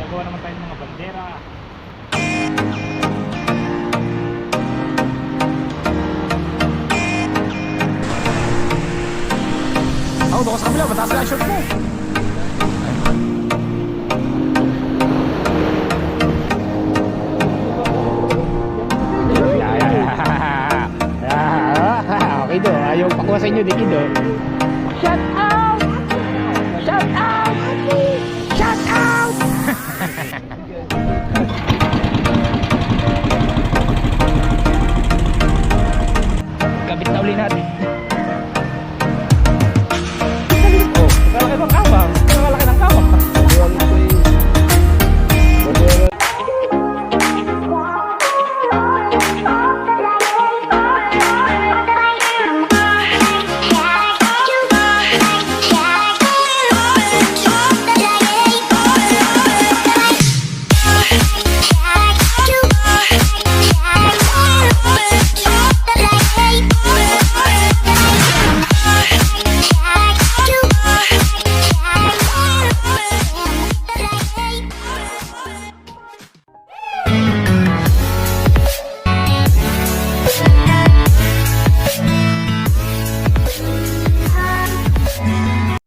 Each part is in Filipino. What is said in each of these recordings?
Gagawa naman tayo ng mga bandera. Ako, doon ka sa kabila, mataas ka short mo. Okay do, ayaw pakuha sa inyo, Diki do. Shout out! Shout out! Shout out! Kabit na uli natin. Oh, kalaki ng kawang. Kalaki ng kawang.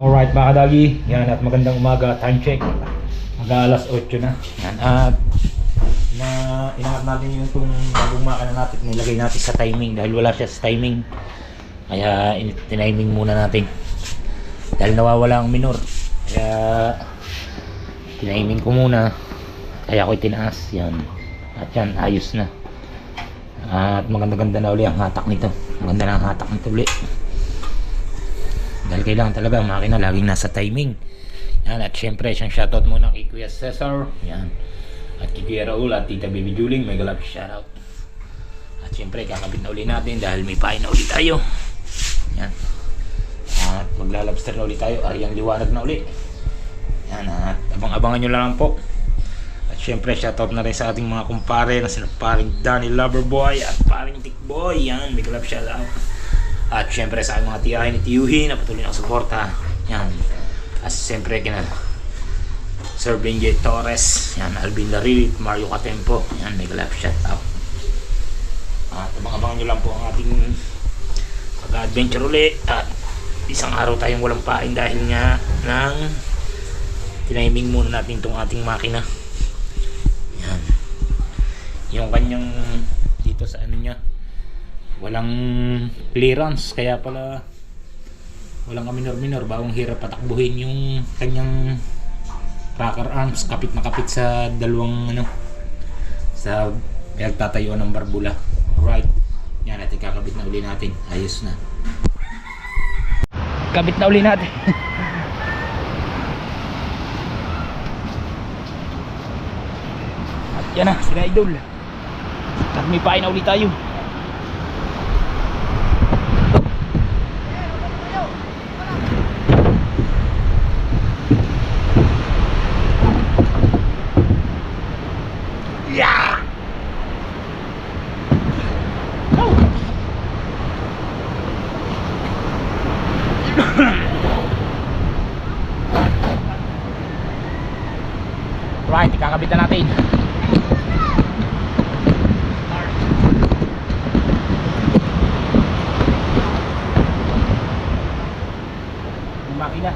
Alright mga kadagi, yan at magandang umaga, time check. Mag-alas 8 na. Yan at inaanap natin yung itong bagong makina natin, nilagay natin sa timing dahil wala siya sa timing. Kaya tiniming muna natin. Dahil nawawala ang minor. Kaya tiniming ko muna. Kaya ako'y tinaas. Yan. At yan, ayos na. At maganda-ganda na uli ang hatak nito. Maganda na ang hatak nito uli. Dahil kailangan talaga ang makina laging nasa timing. Yan, at syempre isang shoutout muna kay Kuya Cesar. Yan. At kay Kuya Raul at Tita Baby Juling. May galap shoutout. At syempre kakabit na uli natin dahil may pain na uli tayo. Yan. At maglalabster na uli tayo. Aryang liwanag na uli. Yan. At abang-abangan nyo lang po. At syempre shoutout na rin sa ating mga kumpare na sila paring Danny Loverboy at paring Dick Boy. Yan. May galap shoutout. At syempre sa aking mga tiyahin ni Tiyuhi na patuloy ng suporta. Yan. At syempre kina Sir Benji Torres. Yan. Alvin Larilit, Mario Catempo. Yan. May galap shoutout. At abang-abangan nyo lang po ang ating pag-adventure ulit. At isang araw tayong walang pain dahil nga ng tiniming muna natin itong ating makina. Yan. Yung kanyang dito sa ano niya, walang clearance, kaya pala walang minor-minor. Bawang hirap patakbuhin yung kanyang rocker arms. Kapit na kapit sa dalawang ano, sa pinagtatayuan ng barbula. Right. Yan, natin kakabit na uli natin. Ayos na. Kabit na uli natin. At yan na, sila idol. At may pain na uli tayo. Yeah! Right, ikakabit na natin. Yung makina.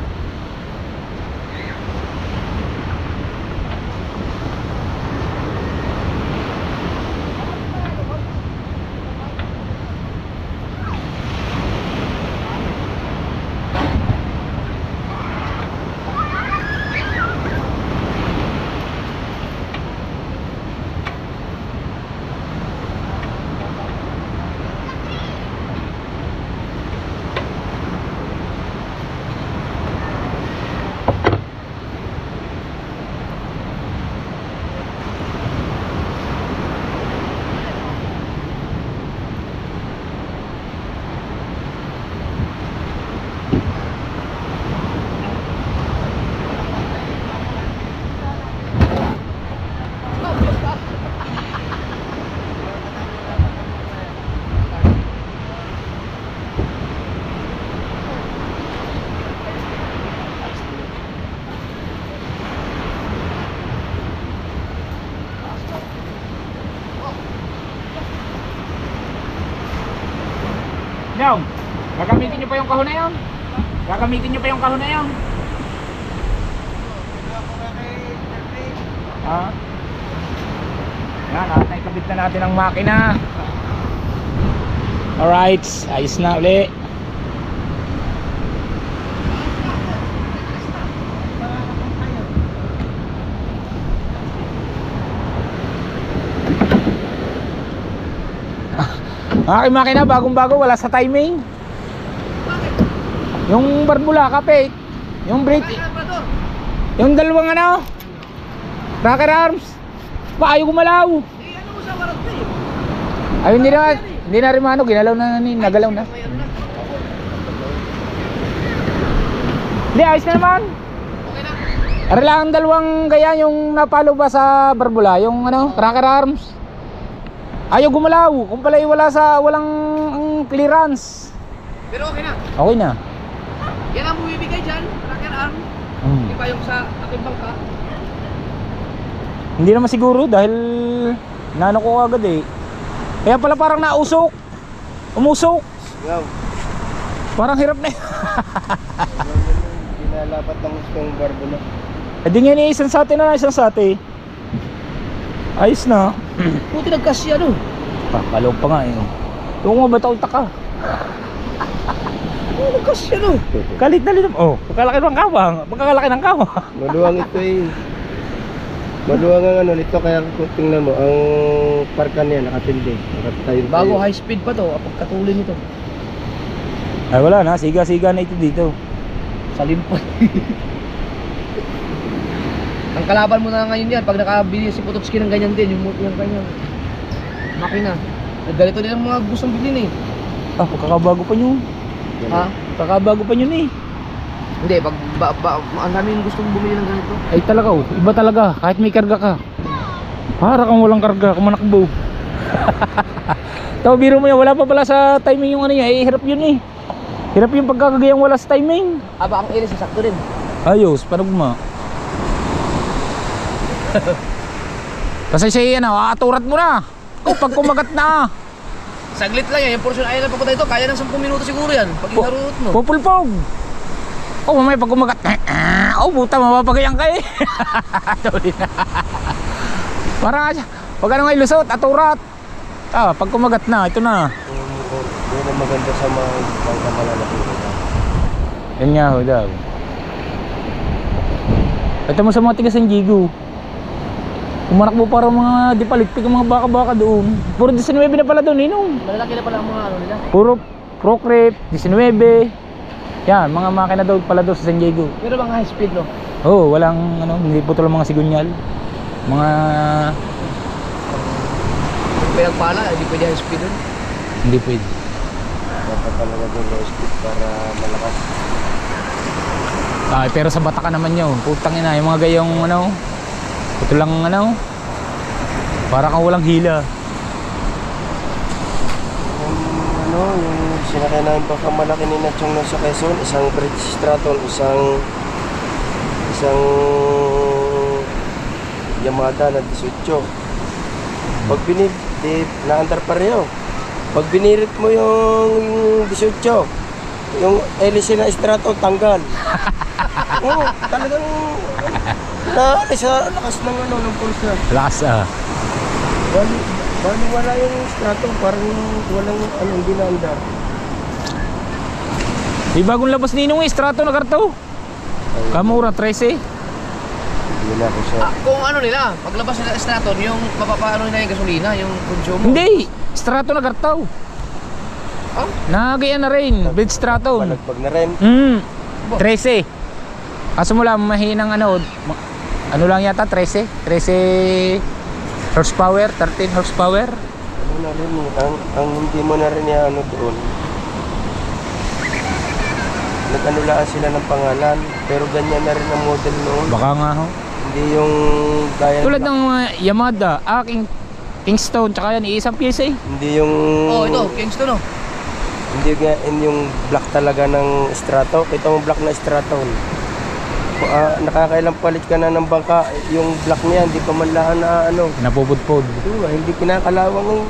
Anong? Gagamitin nyo pa yung kahon na yun? Gagamitin nyo pa yung kahon na yun? Ha? Yan, naikabit na natin ang makina. Alright, ayos na uli. Ang aking makina bagong bago, wala sa timing. Yung barbula kapit, yung brake, yung dalawang ano, rocker arms, pa ayaw gumalaw. Ayun, hindi na rin mano, ginalaw na, nagalaw na. Hindi, ayos na naman. Ara lang ang dalawang gaya yung napalo ba sa barbula, yung ano, rocker arms. Ayaw gumalaw, kung pala walang clearance. Pero okay na. Okay na. Yan ang bumibigay dyan, rocker arm. Di ba yung sa aking bangka? Hindi naman siguro dahil nano ko agad eh. Kaya pala parang nausok. Umusok. Wow. Parang hirap na. Ginalapat ang gustong barbula. Eh di nga ni isang sate na isang sate. Ayos na. Puti nagkasya no. Papalaw pa nga eh. Yung mga bataw taka. Nagkasya no. Kalit na lit. Oh, pagkalaki ng kawang. Pagkalaki ng kawang. Maluwang ito eh. Maluwang ang ano nito, kaya kung tingnan mo, ang parkan niya nakatindi. Nakatayo. Bago high speed pa to, pagkatuloy nito. Ay wala na, siga-siga na ito dito. Salimpan. Ang kalaban mo na ngayon yan, pag nakabili si Pototski ng ganyan din, yung kanyang makina. Ganito din ang mga gustong bilhin eh. Ah, kakabago pa nyo. Ha? Kakabago pa nyo eh. Hindi, ang daming gustong bumili ng ganito. Ay talaga oh, iba talaga kahit may karga ka. Para kang walang karga, kumanakbo. Tawa biro mo yan, wala pa pala sa timing yung ano niya, eh hirap yun eh. Hirap yung pagkakagayang wala sa timing. Aba, ang iris, sakto din. Ayos, panugma. Kasi siya ano, aaturat mo na. O pag kumagat na. Saglit lang yan, yung portion ay lang papunta ito, kaya ng 10 minuto siguro yan, pag inarut mo. Pupulpog. Oh, mamaya pag kumagat. Oh, buta, mapapagayang ka eh. Tuloy na. Para pag ano nga ilusot, aturat. Ah, pag kumagat na, ito na. Yun ang maganda sa mga bangka malalaki. Yan nga ho daw. Ito mo sa mga tiga San Diego. Umanak mo para mga dipalitpik ang mga baka-baka doon. Puro 19 na pala doon, inong. Malalaki na pala ang mga ano nila. Puro Procrete, 19. Yan, mga makina daw pala doon sa San Diego. Pero bang high speed no? Oh, walang ano, hindi putol ang mga sigunyal. Mga Kung pinagpala, hindi pwede high speed doon. hindi pwede. Dapat talaga yung low speed para malakas. Ay, pero sa Bata ka naman yun. Putang ina, yung mga gayong ano, ito lang ano, para kang walang hila. Yung sinakay namin pa malaki ni Nachong sa Quezon, isang Bridge Straton, isang Yamada na 18. Pag naandar pareho. Pag binirit mo yung 18, yung hélice na Straton tanggal. Oo, talagang naalis sa lakas ng ano, ng pulsa. Lakas ah. Bali wala yung Straton, parang walang ano, hindi naandar. Di bagong labas ninong eh, Strato na karto. Kamura, 13. Hindi na ako siya. Kung ano nila, paglabas nila Straton, yung mapapaano nila yung gasolina, yung consumo. Hindi, Strato na karto. Ah? Nagaya na rin, Bridge Strato. Palagbag na rin. 13. Kaso mo lang, mahinang ano lang yata, 13 horsepower, 13 horsepower. Ano na rin, ang hindi mo na rin ano doon. Nag-anulaan sila ng pangalan, pero ganyan na rin ang model noon. Baka nga ho. Hindi yung gaya Tulad ng Yamada, Kingston, tsaka yan, iisang pyesa eh. Hindi yung Oh, ito, Kingston no? Hindi yung black talaga ng Strato. Kita mo black na Strato. Nakakailang palit ka na ng bangka, yung black niya hindi pa man lahan na ano. Napupudpod. Hindi kinakalawang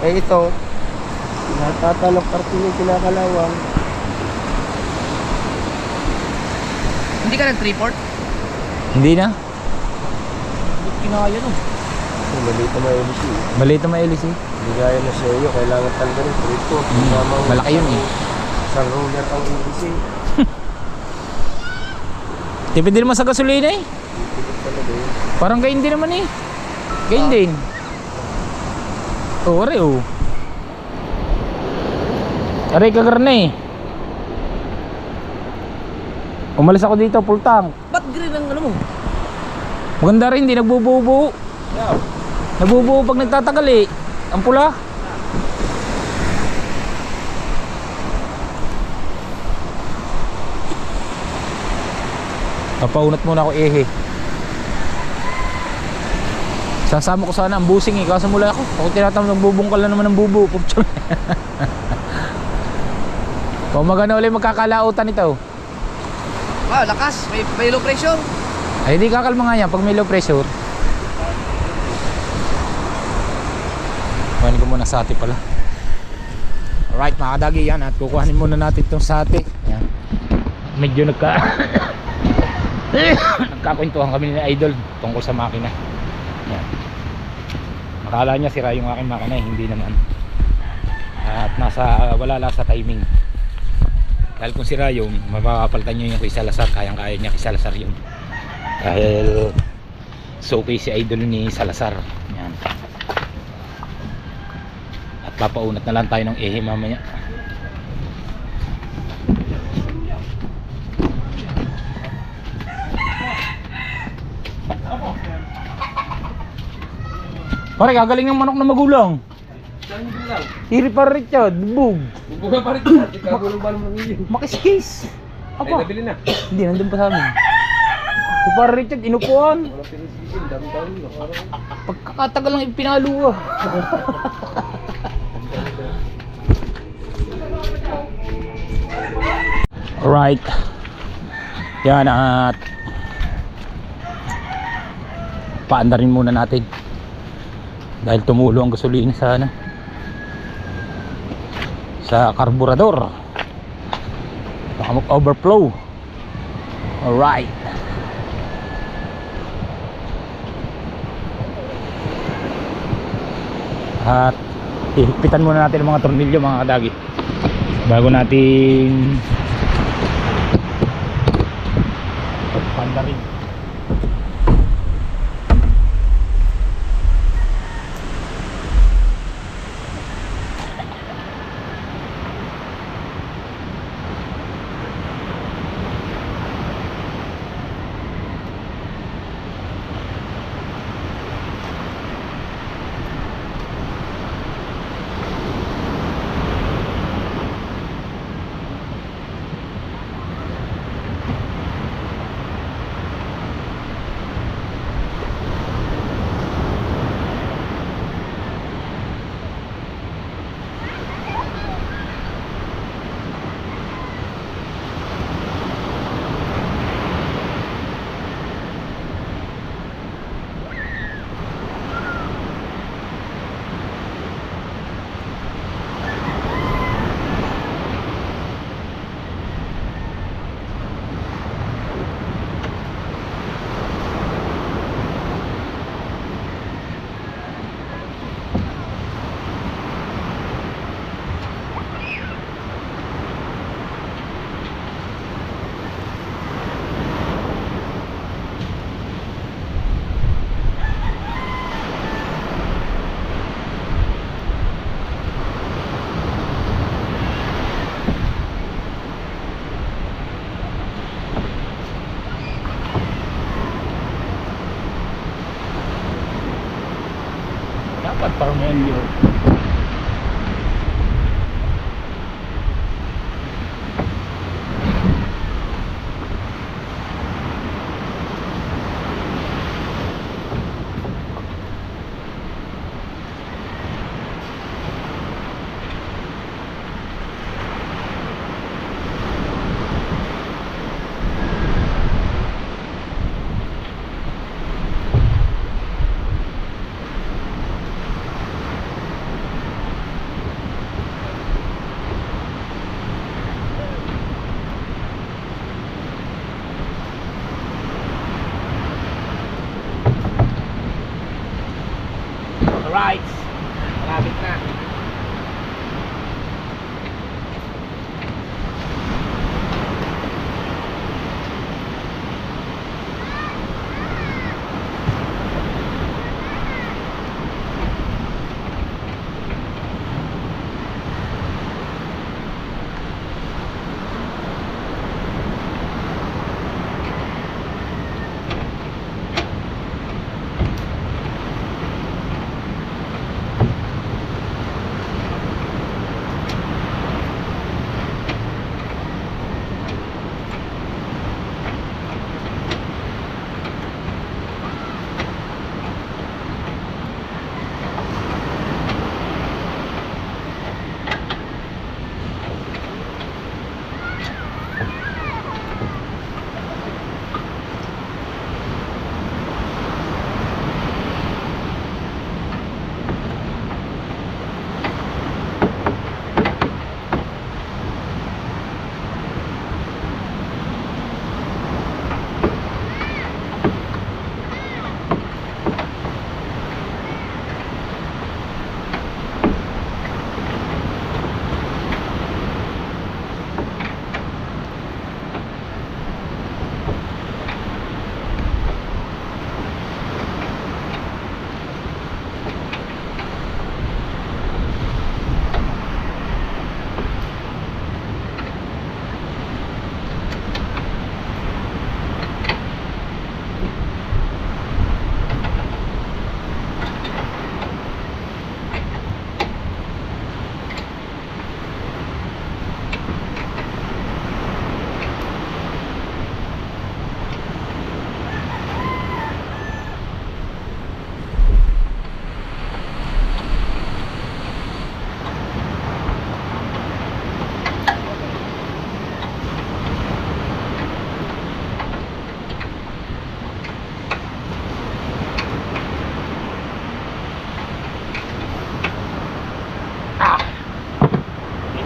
eh ito. Natatanong parte yung kinakalawang. Hindi ka nag-3-port? Hindi na. Ba't kinaya no? Maliit na may LC. Maliit na may LC. Hindi gaya na sa iyo, kailangan talaga rin. Ito, Malaki yun eh. Isang roller ang LC. Tipid din naman sa gasolina eh. Talaga yun. Parang gain din naman eh. Gain din. Oo, are oh. Aray kagarna eh. Umalis ako dito, full tank. Ba't green ang ano mo? Maganda rin, hindi nagbubuo-buo. Yeah. Nagbubuo pag nagtatagal eh. Ang pula. Papaunat muna ako Sasama ko sana ang busing eh. Kaso mula ako tinatamang nagbubungkal na naman ng bubo. Kung magana ulit magkakalautan ito. Ah, lakas. May low pressure. Ay di kakalma nga yan pag may low pressure. Kuhanin ko muna sati pala. Alright mga kadagi yan. At kukuhanin muna natin itong sati. Yan. Medyo nagkakwentuhan kami ni Idol tungkol sa makina. Yan. Akala niya sira yung aking makina, hindi naman. At wala lang sa timing. Dahil kung sira yung mapapalitan niyo yung kay Salazar, kayang-kaya niya kay Salazar yun. Dahil so okay si Idol ni Salazar. Yan. At papaunat na lang tayo ng mamaya. Pare, gagaling ng manok na magulang. Saan yung lang? Tiri pa Richard, bubog. Bubuga pa rin dyan. Ikagulong-balong ng iyo. Makiskis. Ay, Apa? nabili na. Hindi, nandun pa sa amin. Si Pare Richard, inupuan. Wala pinisisin. Dami-dami. Pagkakatagal lang ipinaluwa. Alright. Yan at paandarin muna natin. Dahil tumulo ang gasolina sa sa karburador. Baka mag-overflow. Alright. At ihigpitan muna natin ang mga tornilyo mga kadagi bago natin pandarin. Dapat Parmelio. Alright. Malapit na.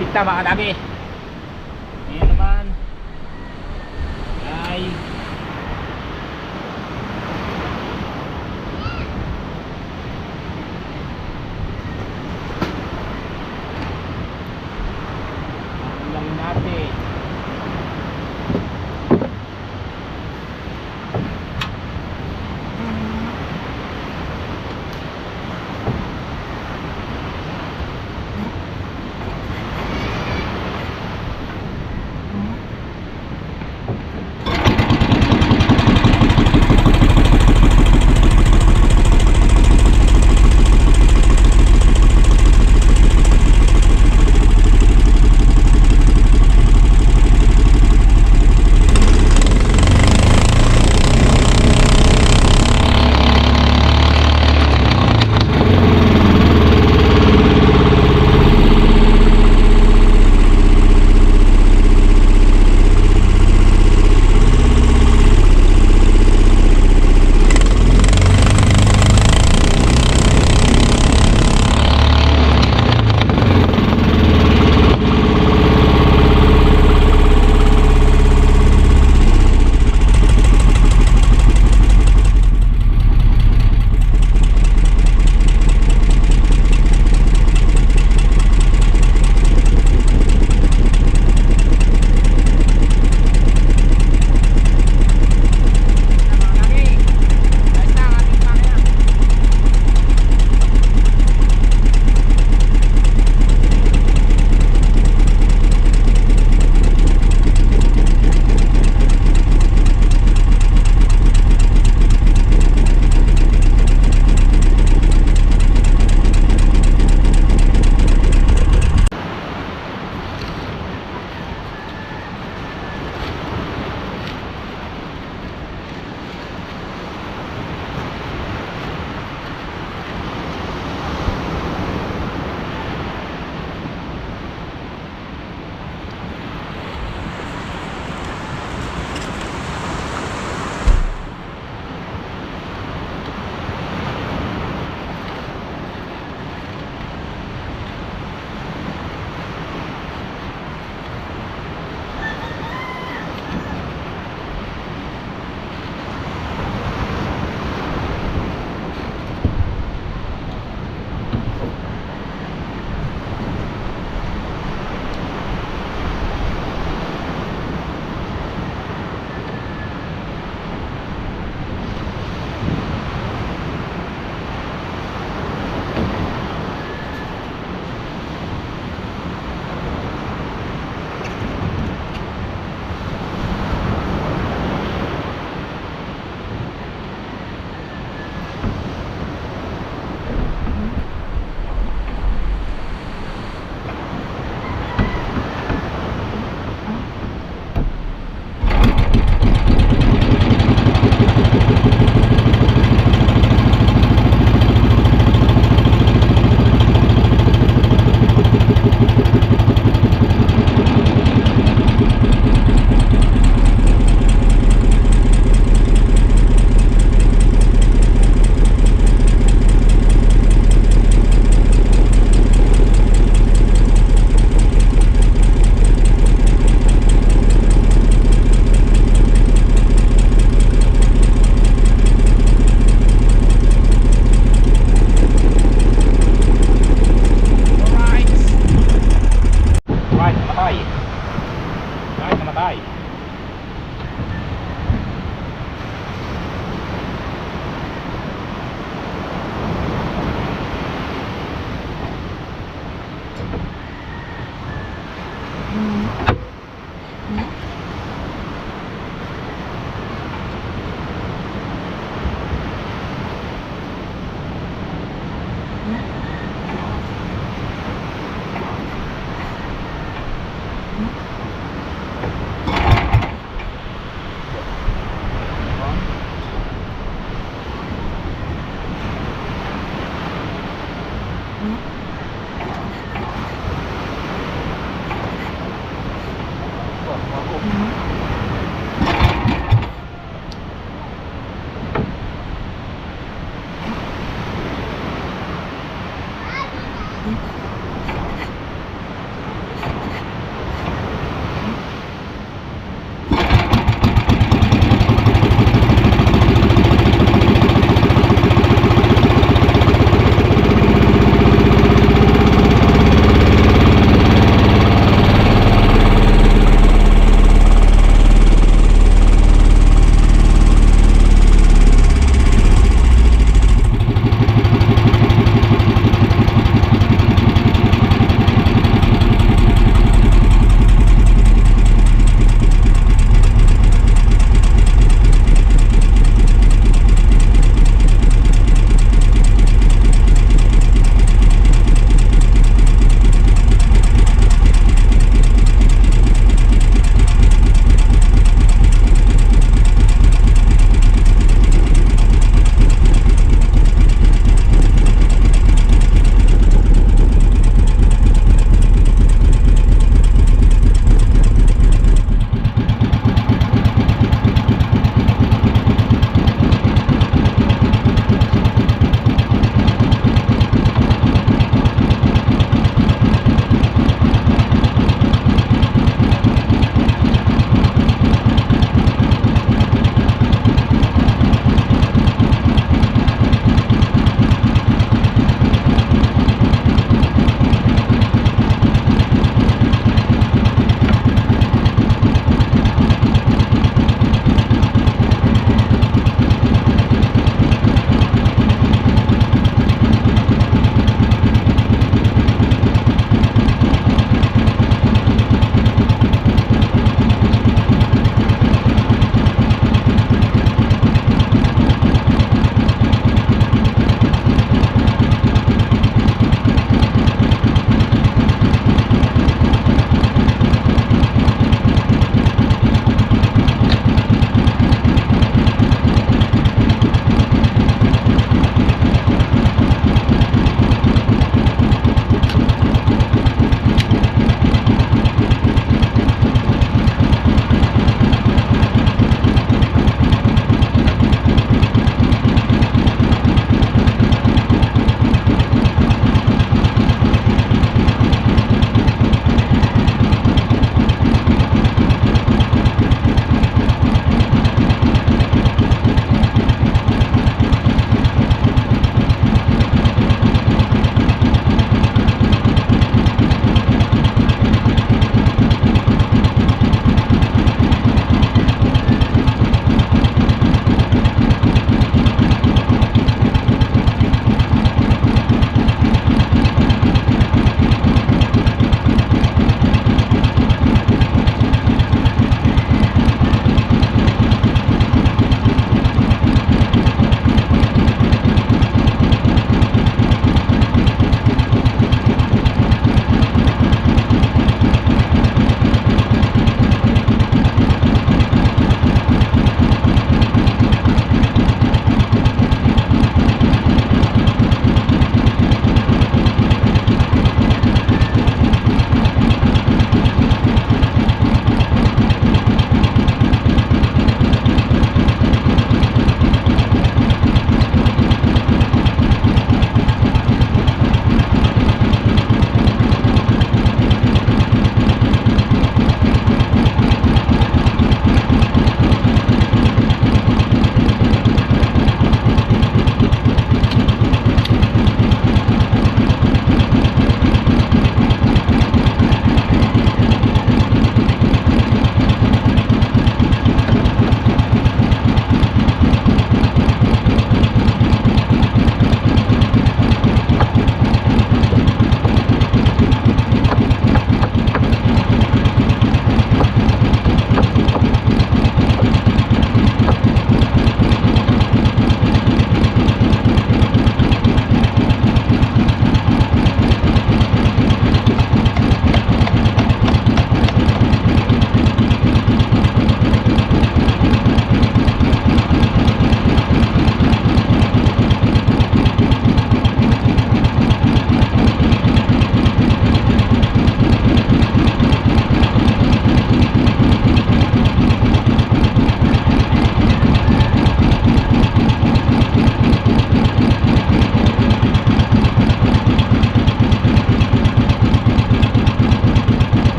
Kita mga dagi. Ayan naman. Ay. Lang natin.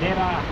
Bandera.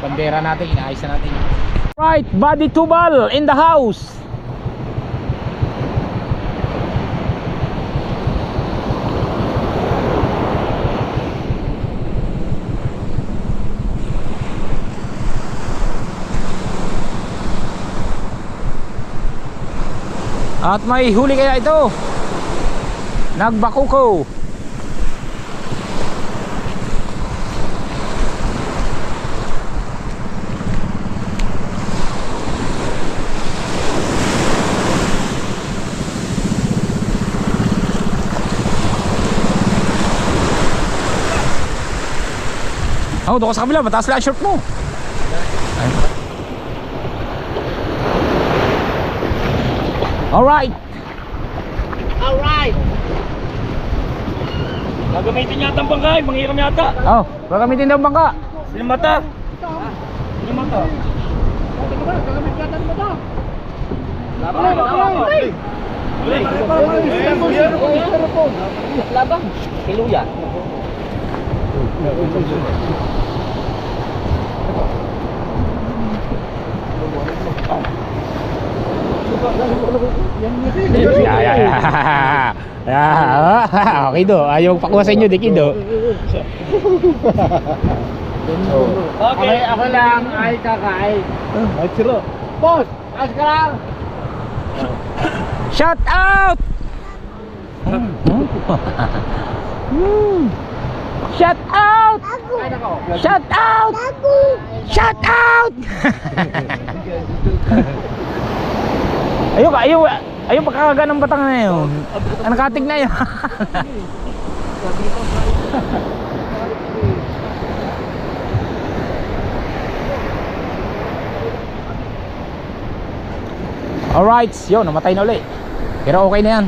Bandera natin, inaayos na natin. Right, body tubal in the house. At may huli kaya ito. Nagbakuko. Oh, doon ka sa kabila, mataas lang short mo. Alright. Alright! Gagamitin yata ang bangkay, manghiram yata. Oh, gagamitin daw bangka. Sino mata? Sino mata? Labang. Kiluya. Okay do, ayaw pakuha sa inyo, Diki do. Okay, ako lang ay kakain. Ay, siro. Boss, ayos ka lang. Shout out! Shout out! Shout out! Shout out! Ayun pagkakaga ng batang na yun. Nakatig na yun. Alright, yun, namatay na ulit. Pero okay na yan.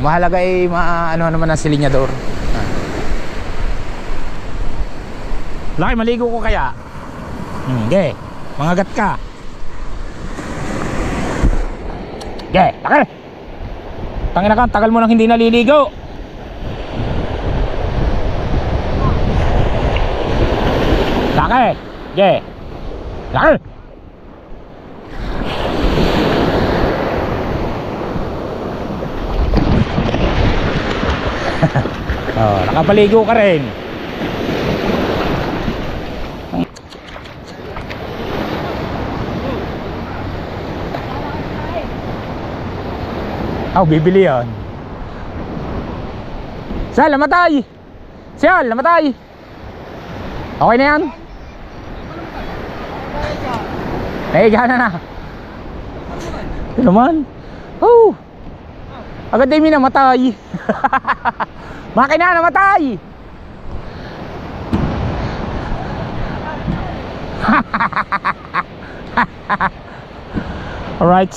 Mahalaga ay ano naman ang silinyador. Laki, maligo ko kaya? Ge, mangagat ka. Ge, laki. Tangina ka, tagal mo nang hindi naliligo. Laki, ge. Laki. Oh, nakapaligo ka rin. Bibili yan. Sal, namatay. Sal, namatay. Okay na yan. Nahiga na. Ito naman. Agad din namatay. Makina namatay. Alright.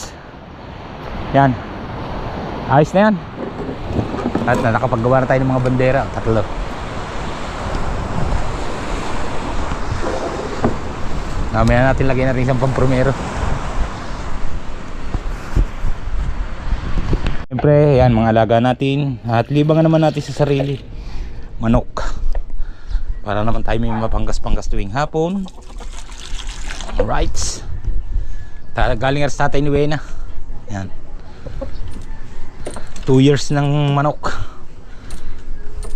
Yan. Ayos na yan. At nakapaggawa na tayo ng mga bandera. Tatlo. Mamaya natin lagyan na rin isang pamprimero. Siyempre, yan mga alaga natin. At libangan naman natin sa sarili. Manok. Para naman tayo may mapanggas-panggas tuwing hapon. Alright. Galing sa tatay ni Wena. Yan. 2 years ng manok.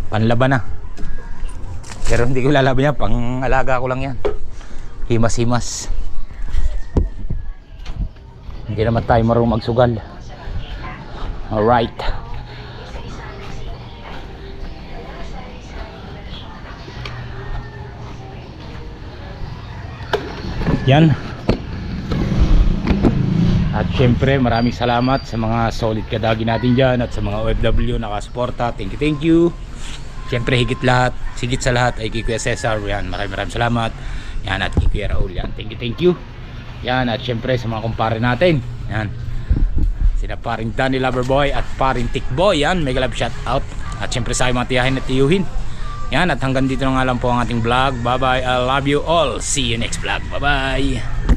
Panlaban na. Pero hindi ko lalaban yan. Pang alaga ko lang yan. Himas-himas. Hindi naman tayo marunong magsugal. Alright. Yan. At syempre maraming salamat sa mga solid kadagi natin dyan at sa mga OFW nakasuporta. Thank you. Syempre higit sa lahat ay kay Kuya Cesar. Yan, maraming salamat. Yan, at kay Kuya Raul. Yan, thank you. Yan, at syempre sa mga kumpare natin. Yan, sina paring Danny Loverboy at paring Tikboy. Yan, mega love shout out. At syempre sa mga tiyahin at tiyuhin. Yan, at hanggang dito na nga lang po ang ating vlog. Bye bye, I love you all. See you next vlog. Bye bye.